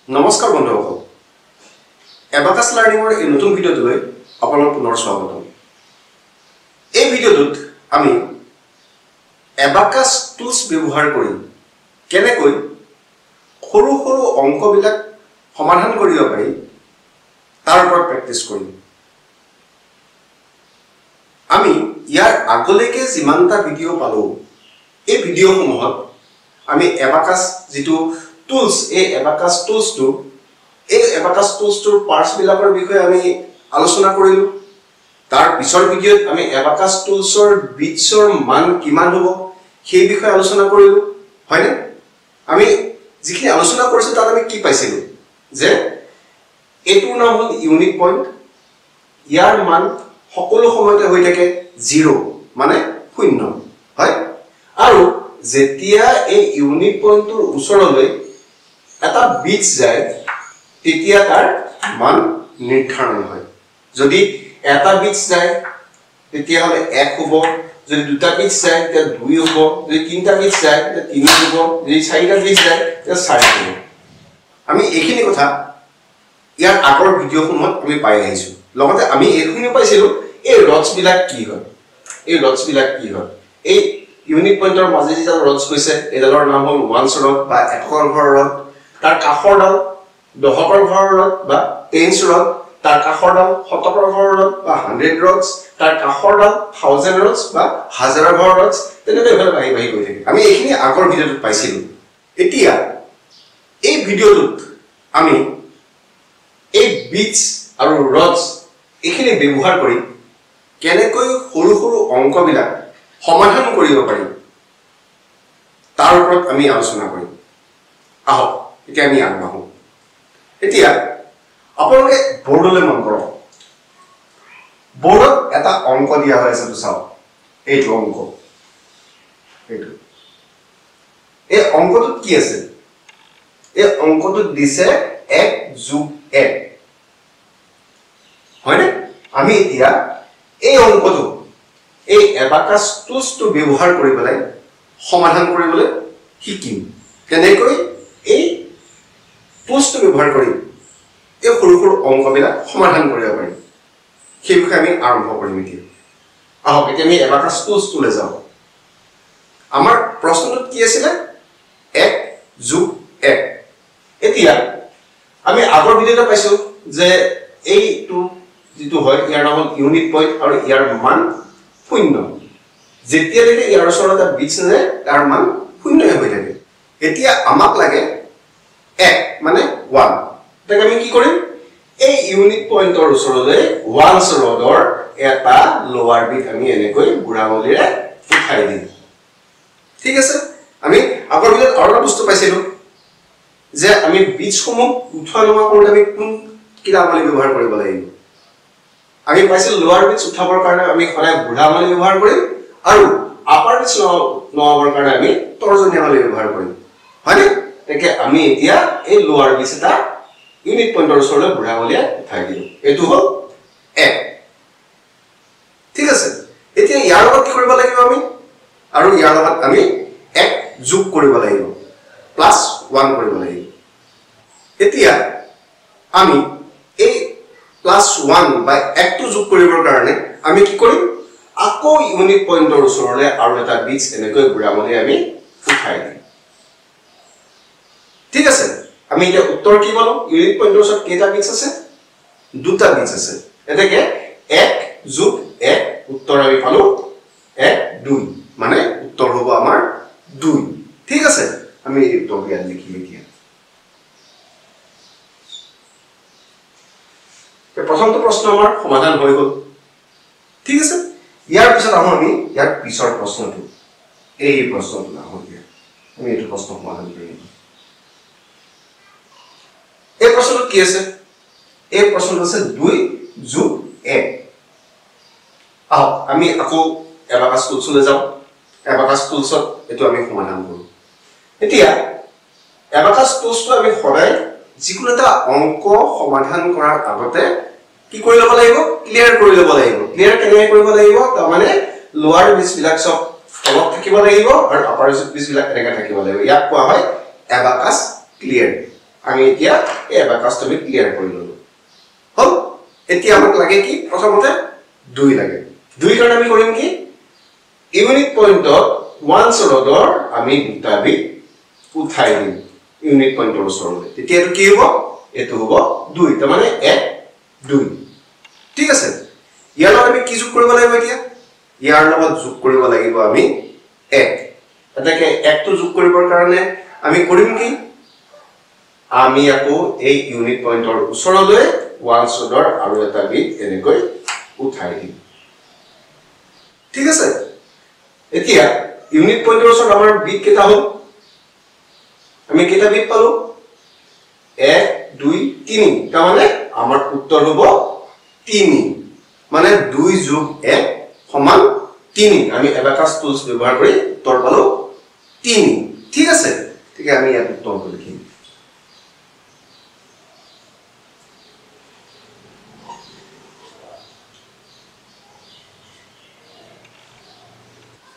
নমস্কাৰ বন্ধুসকল এবাকাছ লাৰ্ণিঙৰ এই নতুন ভিডিঅ'টোলৈ আপোনালোক পুনৰ স্বাগতম এই ভিডিঅ'টোত আমি এবাকাছ টুলছ ব্যৱহাৰ কৰি কেনেকৈ সৰু সৰু অংকবিলাক সমাধান কৰিব পাৰি তাৰ ওপৰত প্ৰেক্টিছ কৰিম আমি ইয়াৰ আগলৈকে যিমানটা ভিডিঅ' পালো এই ভিডিঅ'সমূহত আমি এবাকাছ যিটো টুলছ এই এবাকাছ টুলছটোৰ পাৰ্টছবিলাকৰ বিষয়ে আমি আলোচনা কৰিলো তাৰ পিছৰ ভিডিঅ'ত আমি এবাকাছ টুলছৰ বিটছৰ মান কিমান হ'ব সেই বিষয়ে আলোচনা কৰিলো হয়নে আমি যিখিনি আলোচনা কৰিছো তাত আমি কি পাইছিলো যে এটোৰ নাম হ'ল ইউনিট পইণ্ট ইয়াৰ মান সকলো সময়তে হৈ থাকে 0 মানে 0 হয় আৰু যেতিয়া এই ইউনিট পইণ্টৰ ওচৰলৈ এটা বিটছ যায় তেতিয়া তাৰ মান নিৰ্ধাৰণ হয় যদি এটা বিটছ যায় তেতিয়া হলে 1 হ'ব যদি দুটা বিটছ যায় তেতিয়া 2 হ'ব যদি তিনটা বিটছ যায় তেতিয়া 3 হ'ব যদি চাৰিটা বিটছ যায় তেতিয়া 4 হ'ব আমি এইখিনি কথা ইয়াৰ আগৰ ভিডিঅ'সমূহত আমি পাই আহিছো লগতে আমি এইখিনি পাইছিলো এই ৰডছ বিলাক কি হয় এই ইউনিট পইণ্টৰ মাজে যিডাল ৰডছ কৈছে এডালৰ নাম হ'ল ওৱান্স ৰড বা একৰ ঘৰৰ ৰড তাৰ কাষৰডাল দহকৰ ঘৰৰ ৰড বা টেন্স ৰড তাৰ কাষৰডাল শতকৰ ঘৰৰ ৰড বা 100 ৰডছ তাৰ কাষৰডাল 1000 ৰডছ বা হাজাৰৰ ঘৰৰ ৰডছ তেনেকৈ ভাবে বাহি গৈ থাকে আমি এইখিনি আগৰ ভিডিঅ'টোত পাইছিলো এতিয়া এই ভিডিঅ'টোত আমি এই বিটছ আৰু ৰডছ এইখিনি ব্যৱহাৰ কৰি কেনেকৈ সৰু সৰু অংকবিলাক সমাধান কৰিব পাৰি তাৰ ওপৰত আমি আলোচনা কৰিম আহক এতিয়া আমি আগবাঢ়ো এতিয়া আপোনালোকে বৰ্ডলৈ মন কৰক বৰ্ডত এটা অংক দিয়া হৈ আছে তো চাওক এইটো অংক এইটো এই অংকটোত কি আছে এই অংকটোত দিছে 1 + 1 হয়নে আমি এতিয়া এই অংকটো এই এবাকাছ টুলছটো ব্যৱহাৰ কৰিবলৈ সমাধান কৰিবলৈ শিকিম কেনেকৈ এই টুলছটো ব্যৱহাৰ কৰি এই সৰু সৰু অংকবিলাক সমাধান কৰিব পাৰি সেই বিষয়ে আমি আৰম্ভ কৰিম এতিয়া আহক এতিয়া আমি এবাকাছ টুলছটোলৈ যাওঁ আমাৰ প্ৰশ্নটোত কি আছিল 1 + 1 এতিয়া আমি আগৰ ভিডিঅ'তে পাইছো যে এইটো যেটো হয় ইয়াৰ নাম হ'ল ইউনিট পইণ্ট আৰু ইয়াৰ মান 0 যেতিয়ালৈকে ইয়াৰ ওচৰত এটা বিটছ নাই তাৰ মান 0 হৈ থাকে এতিয়া আমাক লাগে 1 মানে 1 তাক আমি কি কৰিম এই ইউনিট পইণ্টৰ ওচৰলৈ ওৱান্স ৰডৰ এটা লোৱাৰ বিট আমি এনেকৈ বুঢ়াঙুলিৰে উঠাই দিম ঠিক আছে আমি আগৰ ভিডিঅ'ত আৰু এটা বস্তু পাইছিলো যে আমি বিটছসমূহ উঠোৱা নমা কৰোঁতে আমি কোন কিতাঙুলি ব্যৱহাৰ কৰিব লাগিব আমি পাইছিলো লোৱাৰ বিটছ উঠাবৰ কাৰণে আমি সদায় বুঢ়াঙুলি ব্যৱহাৰ কৰিম আৰু আপাৰ বিটছ নমাবৰ কাৰণে আমি তৰ্জনী আঙুলি ব্যৱহাৰ কৰিম হয়নে তেকে আমি এতিয়া এই লোৱাৰ বিটছ এটা ইউনিট পইণ্টৰ ওচৰলৈ বুঢ়াঙুলিয়ে উঠাই দিলো এইটো হ'ল 1 ঠিক আছে এতিয়া ইয়াৰ লগত কি কৰিব লাগিব আমি আৰু ইয়াৰ লগত আমি 1 যোগ কৰিব লাগিব +1 কৰিব লাগিব এতিয়া আমি এই +1 বা 1 টো যোগ কৰিবৰ কাৰণে আমি কি কৰিম আকৌ ইউনিট পইণ্টৰ ওচৰলৈ আৰু এটা বিটছ এনেকৈ বুঢ়াঙুলি আমি উঠাই দিম ঠিক আছে আমি এতিয়া উত্তৰ কি পালো ইউনিট পইণ্টৰ ওচৰত কেইটা বিটছ আছে দুটা বিটছ আছে এতেকে 1 + 1 উত্তৰ আমি পালো 1 2 মানে উত্তৰ হ'ব আমাৰ 2 ঠিক আছে আমি এই উত্তৰ ইয়াত লিখিম এতিয়া প্ৰথমটো প্ৰশ্ন আমাৰ সমাধান হৈ গ'ল ঠিক আছে ইয়াৰ পিছত আমি ইয়াৰ পিছৰ প্ৰশ্নটো এই প্ৰশ্নটো আহোঁ আমি এইটো প্ৰশ্ন সমাধান কৰিম এই প্ৰশ্নটো কি আছে এই প্ৰশ্নটো আছে 2 + 1 আহক আমি আকৌ এবাকাছ টুলছলৈ যাওঁ এবাকাছ টুলছত এইটো আমি সমাধান কৰোঁ এতিয়া এবাকাছ টুলছটো আমি সদায় যিকোনো এটা অংক সমাধান কৰাৰ আগতে কি কৰি ল'ব লাগিব ক্লিয়াৰ কৰি ল'ব লাগিব ক্লিয়াৰ কেনেকৈ কৰিব লাগিব তাৰমানে লোৱাৰ বিটছবিলাক সব তলত থাকিব লাগিব আৰু আপাৰ বিটছবিলাক এনেকৈ থাকিব লাগিব ইয়াক কোৱা হয় এবাকাছ ক্লিয়াৰ আমি এতিয়া এই এবাকাসটো আমি ক্লিয়াৰ কৰি ললো হল এতিয়া আমাক লাগে কি প্ৰথমতে 2 লাগে 2 কাৰণ আমি কৰিম কি ইউনিট পইণ্টত 1 ৰডৰ আমি দুটা বিট উঠাই দিম ইউনিট পইণ্টৰ ওচৰলৈ তেতিয়া এটো কি হ'ব এটো হ'ব 2 তাৰ মানে 1 2 ঠিক আছে ইয়াৰ লগত আমি কি যোগ কৰিব লাগিব এতিয়া ইয়াৰ লগত যোগ কৰিব লাগিব আমি 1 এটাকে 1 টো যোগ কৰিবৰ কাৰণে আমি কৰিম কি আমি আকৌ এই ইউনিট পইণ্টৰ ওচৰলৈ 1 ৰডৰ আৰু এটা বিট এনেকৈ উঠাই দিম ঠিক আছে এতিয়া ইউনিট পইণ্টৰ ওচৰত আমাৰ বিট কেটা হ'ল আমি কেটা বিট পালো 1 2 3 তাৰ মানে আমাৰ উত্তৰ হ'ব 3 মানে 2 যোগ 1 সমান 3 আমি এবাকাস টুলস ব্যৱহাৰ কৰি উত্তৰ পালো 3 ঠিক আছে ঠিক আমি ইয়াত উত্তৰটো লিখিম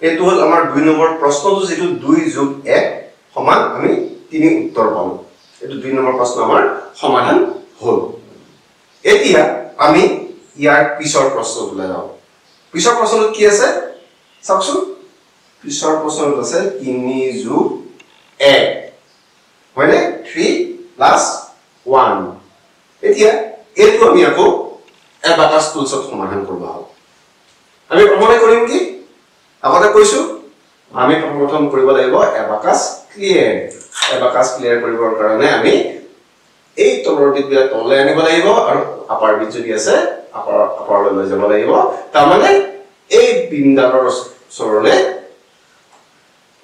এটো হল আমাৰ 2 নম্বৰ প্ৰশ্নটো যেটো 2 যোগ 1 সমান আমি 3 উত্তৰ পালো এটো 2 নম্বৰ প্ৰশ্ন আমাৰ সমাধান হল এতিয়া আমি ইয়াৰ পিছৰ প্ৰশ্নটোলৈ যাও পিছৰ প্ৰশ্নটো কি আছে চাওকচোন পিছৰ প্ৰশ্নটো আছে 3 যোগ 1 মানে 3 প্লাস 1 এতিয়া এটো আমি আকৌ এবাকাস টুলছত সমাধান কৰিব হ'ব আমি প্ৰথমে কৰিম কি আগতে কৈছো আমি প্ৰথম কৰিব লাগিব এবাকাস ক্লিয়াৰ কৰিবৰ কাৰণে আমি এই তলৰ বিটবিলাক তললৈ আনিব লাগিব আৰু আপাৰ বিট যদি আছে আপাৰলৈ লৈ যাব লাগিব তাৰ মানে এই বিন্দালৰ ওচৰলৈ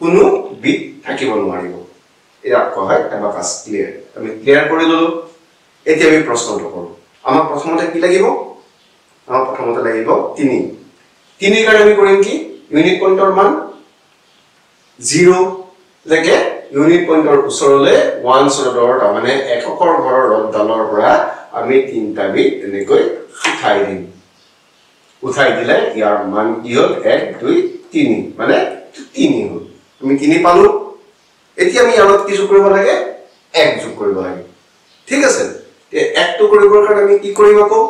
কোনো বিট থাকিব নোৱাৰিব ইয়াক কোৱা হয় এবাকাস ক্লিয়াৰ আমি ক্লিয়াৰ কৰি ললো এতিয়া আমি প্ৰশ্নটো কৰো আমাক প্ৰথমতে কি লাগিব আমাক প্ৰথমতে লাগিব 3 কাৰণে আমি কৰিম কি ইউনিট পইণ্টৰ মান 0 লৈকে ইউনিট পইণ্টৰ ওচৰলৈ 1 ৰডৰ তাৰ মানে এককৰ ঘৰৰ ৰডডালৰ পৰা আমি তিনটা বিট এনেকৈ উঠাই দিম উঠাই দিলে ইয়াৰ মান কি হ'ল 1 2 3 মানে 3 হ'ল আমি 3 পালো এতিয়া আমি ইয়াত কি যোগ কৰিব লাগে 1 যোগ কৰিব লাগে ঠিক আছে তে 1 টো কৰিবৰ কাৰণে আমি কি কৰিম আকৌ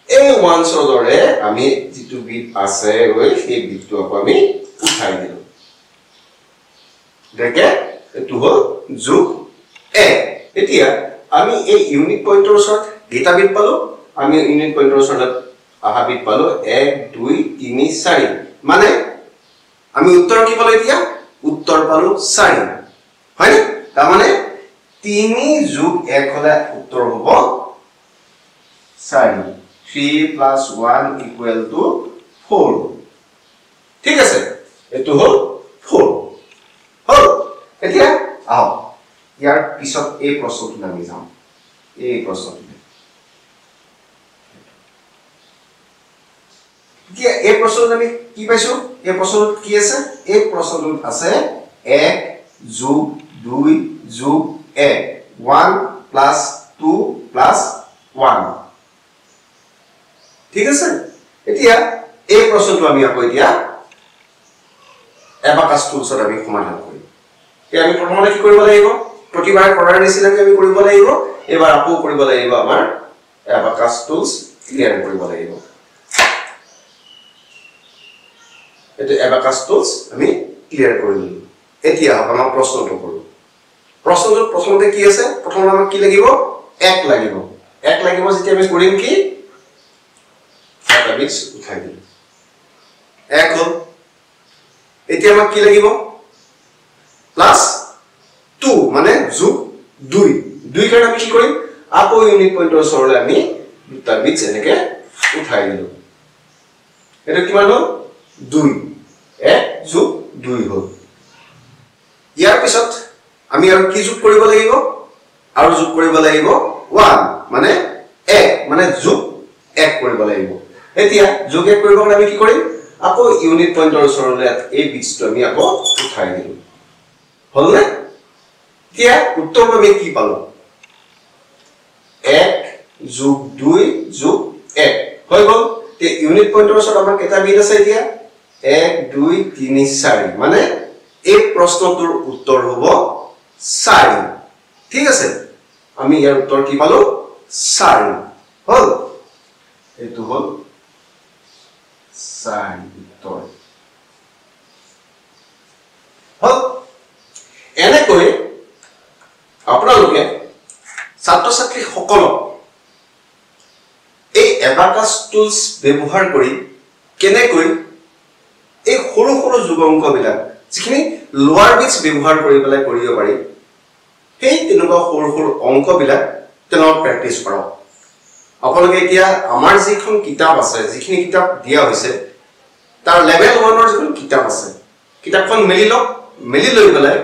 এই 1 ৰডৰে আমি যেটো বিট আছে ওই সেই বিটটো আকৌ আমি উঠাই দিলো দেখে এটো হল যোগ 1 এতিয়া আমি এই ইউনিট পইণ্টৰ ওচৰত গেটা বিট পালো আমি ইউনিট পইণ্টৰ ওচৰত আহা বিট পালো 1 2 3 4 মানে আমি উত্তৰ কি পালো এতিয়া উত্তৰ পালো 4 হয় তাৰ মানে 3 যোগ 1 হলে উত্তৰ হ'ব 4 3 plus 1 equal to 4 ঠিক আছে এটো হল 4 হল এতিয়া আও ইয়াৰ পিছত এই প্ৰশ্নটো আমি যাম এই প্ৰশ্নটো কি এই প্ৰশ্নটো আমি কি পাইছো এই প্ৰশ্নটো কি আছে এই প্ৰশ্নটো আছে 1 যোগ 2 যোগ 1 1 plus 2 plus 1 ঠিক আছে এতিয়া এই প্ৰশ্নটো আমি আকৌ এতিয়া এবাকাস টুলছত আমি সমাধান কৰিম এতিয়া আমি প্ৰথমতে কি কৰিব লাগিব প্ৰতিবাৰ কৰাৰ নিচিনাকৈ আমি কৰিব লাগিব এবাৰ আকৌ কৰিব লাগিব আমাৰ এবাকাস টুলস ক্লিয়াৰ কৰিব লাগিব এটো এবাকাস টুলস আমি ক্লিয়াৰ কৰিলো এতিয়া আমাৰ প্ৰশ্নটো কৰো প্ৰশ্নটো প্ৰথমতে কি আছে প্ৰথমতে আমাক কি লাগিব 1 লাগিব যেতিয়া আমি কৰিম কি বিটস উঠাই দিলো 1 হল এতিয়া আমাক কি লাগিব প্লাস 2 মানে যোগ 2 কাৰণে আমি কি কৰিম আকৌ ইউনিট পইণ্টৰ ওচৰলৈ আমি দুটা বিটস এনেকে উঠাই দিলো এটা কিমান হল 2 1 যোগ 2 হল ইয়াৰ পিছত আমি আৰু কি যোগ কৰিব লাগিব আৰু যোগ কৰিব লাগিব 1 মানে 1 মানে যোগ 1 কৰিব লাগিব এতিয়া যোগ 1 কৰিব কাৰণে আমি কি কৰিম আকৌ ইউনিট পইণ্টৰ ওচৰলৈ এই বিটসটো আমি আকৌ উঠাই দিলো হল নে এতিয়া উত্তৰ আমি কি পালো 1 যোগ 2 যোগ 1 হৈ গল তে ইউনিট পইণ্টৰ ওচৰত আমাৰ কেটা বিট আছে এতিয়া 1 2 3 4 মানে এই প্ৰশ্নটোৰ উত্তৰ হ'ব 4 ঠিক আছে আমি ইয়াৰ উত্তৰ কি পালো 4 হল এটো হল 4 উত্তৰ হল এনেকৈ আপোনালোকে ছাত্ৰ ছাত্ৰী সকলক এই এবাকাস টুলস ব্যৱহাৰ কৰি কেনেকৈ এই সৰু সৰু যোগ অংকবিলাক যিখিনি লোৱাৰ বিটস ব্যৱহাৰ কৰি পেলাই কৰিব পাৰি সেই তেনেকুৱা সৰু সৰু অংকবিলাক তেওঁলোক প্ৰেক্টিছ কৰক আপোনালোকে এতিয়া আমাৰ যিখন কিতাপ আছে যিখিনি কিতাপ দিয়া হৈছে তাৰ লেভেল 1 ৰ যিখন কিতাপ আছে কিতাপখন মেলি লৈ পেলাই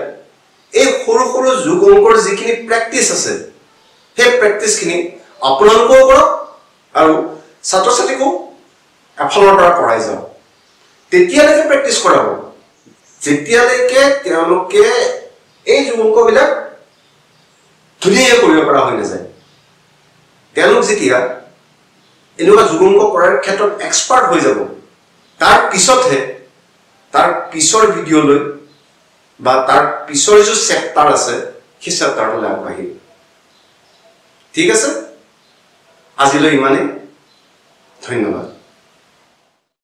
এই সৰু সৰু যোগ অংকৰ যিখিনি প্ৰেক্টিছ আছে সেই প্ৰেক্টিছখিনি আপোনালোকেও কৰক আৰু ছাত্ৰ ছাত্ৰীকো এফালৰ পৰা কৰাই যাওক তেতিয়ালৈকে প্ৰেক্টিছ কৰাব যেতিয়ালৈকে তেওঁলোকে এই যোগ অংকবিলাক ধুনীয়াকৈ কৰিব পৰা হৈ নাযায় তেওঁলোক যেতিয়া এনেকুৱা যোগ অংক কৰাৰ ক্ষেত্ৰত এক্সপাৰ্ট হৈ যাব তাৰ পিছতহে তাৰ পিছৰ ভিডিঅ'লৈ বা তাৰ পিছৰ যে চেপ্টাৰ আছে সেই চেপ্টাৰলৈ আগবাঢ়িব ঠিক আছে আজিলৈ ইমানেই ধন্যবাদ